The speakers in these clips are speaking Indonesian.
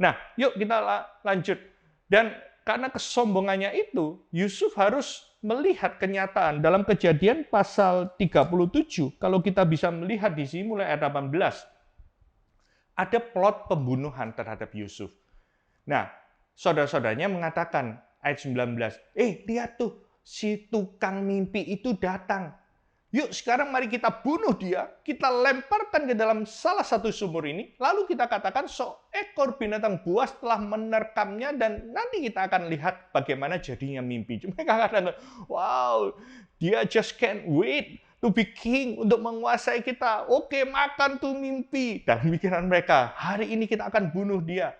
Nah, yuk kita lanjut. Dan karena kesombongannya itu, Yusuf harus melihat kenyataan. Dalam Kejadian pasal 37, kalau kita bisa melihat di sini mulai ayat 18, ada plot pembunuhan terhadap Yusuf. Nah, saudara-saudaranya mengatakan, ayat 19, lihat tuh, si tukang mimpi itu datang. Yuk sekarang mari kita bunuh dia, kita lemparkan ke dalam salah satu sumur ini, lalu kita katakan seekor binatang buas telah menerkamnya dan nanti kita akan lihat bagaimana jadinya mimpi. Cuma mereka katakan, wow, dia just can't wait to be king, untuk menguasai kita. Oke, makan tuh mimpi. Dan pikiran mereka, hari ini kita akan bunuh dia.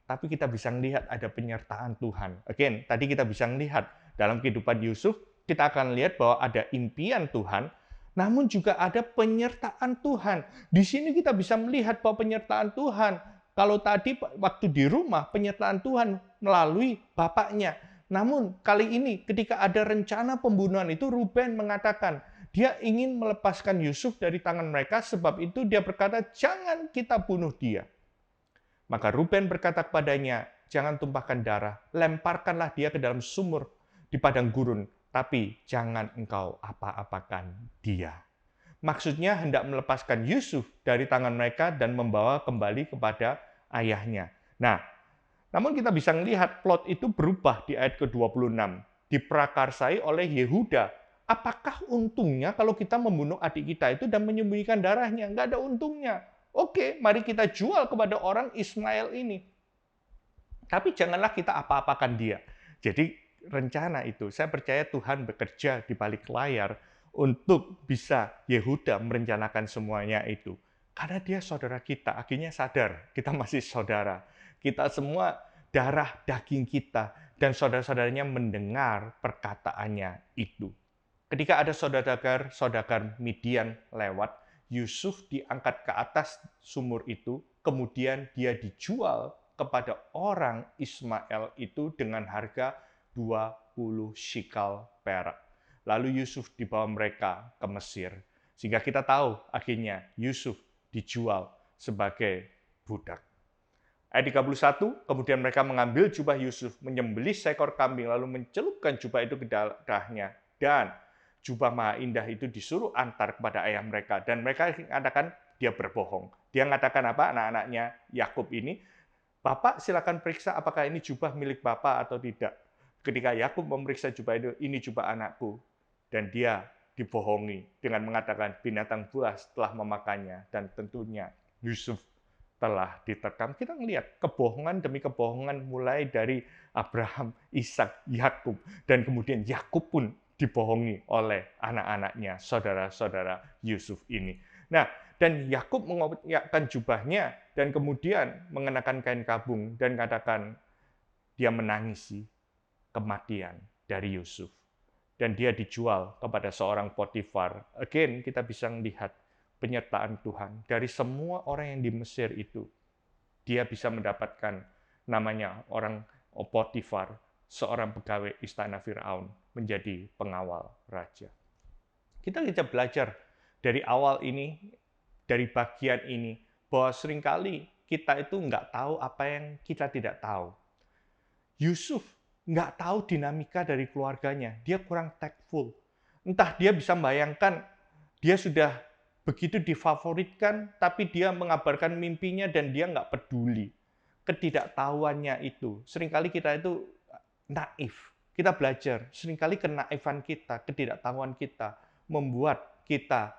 Tapi kita bisa melihat ada penyertaan Tuhan. Again, tadi kita bisa melihat dalam kehidupan Yusuf, kita akan lihat bahwa ada impian Tuhan, namun juga ada penyertaan Tuhan. Di sini kita bisa melihat bahwa penyertaan Tuhan, kalau tadi waktu di rumah, penyertaan Tuhan melalui bapaknya. Namun kali ini ketika ada rencana pembunuhan itu, Ruben mengatakan, dia ingin melepaskan Yusuf dari tangan mereka, sebab itu dia berkata, jangan kita bunuh dia. Maka Ruben berkata kepadanya, jangan tumpahkan darah, lemparkanlah dia ke dalam sumur di padang gurun, tapi jangan engkau apa-apakan dia. Maksudnya hendak melepaskan Yusuf dari tangan mereka dan membawa kembali kepada ayahnya. Nah, namun kita bisa melihat plot itu berubah di ayat ke-26. Diprakarsai oleh Yehuda. Apakah untungnya kalau kita membunuh adik kita itu dan menyembunyikan darahnya? Nggak ada untungnya. Oke, mari kita jual kepada orang Ismail ini. Tapi janganlah kita apa-apakan dia. Jadi rencana itu, saya percaya Tuhan bekerja di balik layar untuk bisa Yehuda merencanakan semuanya itu. Karena dia saudara kita, akhirnya sadar kita masih saudara. Kita semua darah daging kita, dan saudara-saudaranya mendengar perkataannya itu. Ketika ada saudagar Midian lewat, Yusuf diangkat ke atas sumur itu, kemudian dia dijual kepada orang Ismail itu dengan harga 20 shikal perak. Lalu Yusuf dibawa mereka ke Mesir. Sehingga kita tahu akhirnya Yusuf dijual sebagai budak. Ayat 31, kemudian mereka mengambil jubah Yusuf, menyembelih seekor kambing, lalu mencelupkan jubah itu ke dadahnya. Dan jubah maha indah itu disuruh antar kepada ayah mereka. Dan mereka mengatakan dia berbohong. Dia mengatakan apa? Anak-anaknya Yakub ini, Bapak silakan periksa apakah ini jubah milik Bapak atau tidak. Ketika Yakub memeriksa jubah itu, ini jubah anakku. Dan dia dibohongi dengan mengatakan binatang buas telah memakannya. Dan tentunya Yusuf telah diterkam. Kita melihat kebohongan demi kebohongan mulai dari Abraham, Ishak, Yakub, dan kemudian Yakub pun dibohongi oleh anak-anaknya, saudara-saudara Yusuf ini. Nah, dan Yakub mengoyakkan jubahnya dan kemudian mengenakan kain kabung dan katakan dia menangisi kematian dari Yusuf. Dan dia dijual kepada seorang Potifar. Again, kita bisa melihat penyertaan Tuhan. Dari semua orang yang di Mesir itu, dia bisa mendapatkan namanya orang Potifar, seorang pegawai istana Firaun, menjadi pengawal raja. Kita bisa belajar dari awal ini, dari bagian ini, bahwa seringkali kita itu nggak tahu apa yang kita tidak tahu. Yusuf nggak tahu dinamika dari keluarganya, dia kurang tactful. Entah dia bisa membayangkan, dia sudah begitu difavoritkan, tapi dia mengabarkan mimpinya dan dia nggak peduli. Ketidaktahuannya itu, seringkali kita itu naif. Kita belajar, seringkali kenaifan kita, ketidaktahuan kita, membuat kita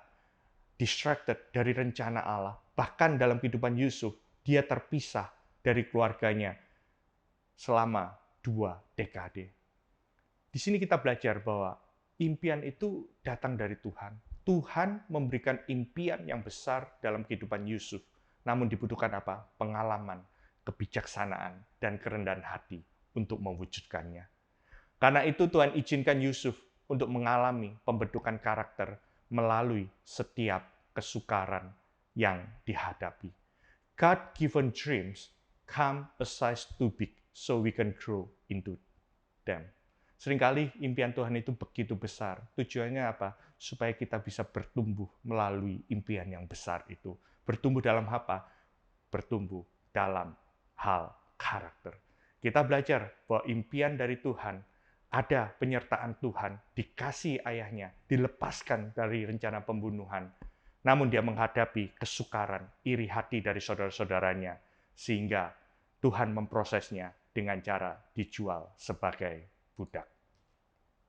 distracted dari rencana Allah. Bahkan dalam kehidupan Yusuf, dia terpisah dari keluarganya selama 2 dekade. Di sini kita belajar bahwa impian itu datang dari Tuhan. Tuhan memberikan impian yang besar dalam kehidupan Yusuf. Namun dibutuhkan apa? Pengalaman, kebijaksanaan, dan kerendahan hati untuk mewujudkannya. Karena itu Tuhan izinkan Yusuf untuk mengalami pembentukan karakter melalui setiap kesukaran yang dihadapi. God-given dreams come a size too big so we can grow into them. Seringkali impian Tuhan itu begitu besar. Tujuannya apa? Supaya kita bisa bertumbuh melalui impian yang besar itu. Bertumbuh dalam apa? Bertumbuh dalam hal karakter. Kita belajar bahwa impian dari Tuhan, ada penyertaan Tuhan, dikasih ayahnya, dilepaskan dari rencana pembunuhan. Namun dia menghadapi kesukaran, iri hati dari saudara-saudaranya, sehingga Tuhan memprosesnya dengan cara dijual sebagai budak.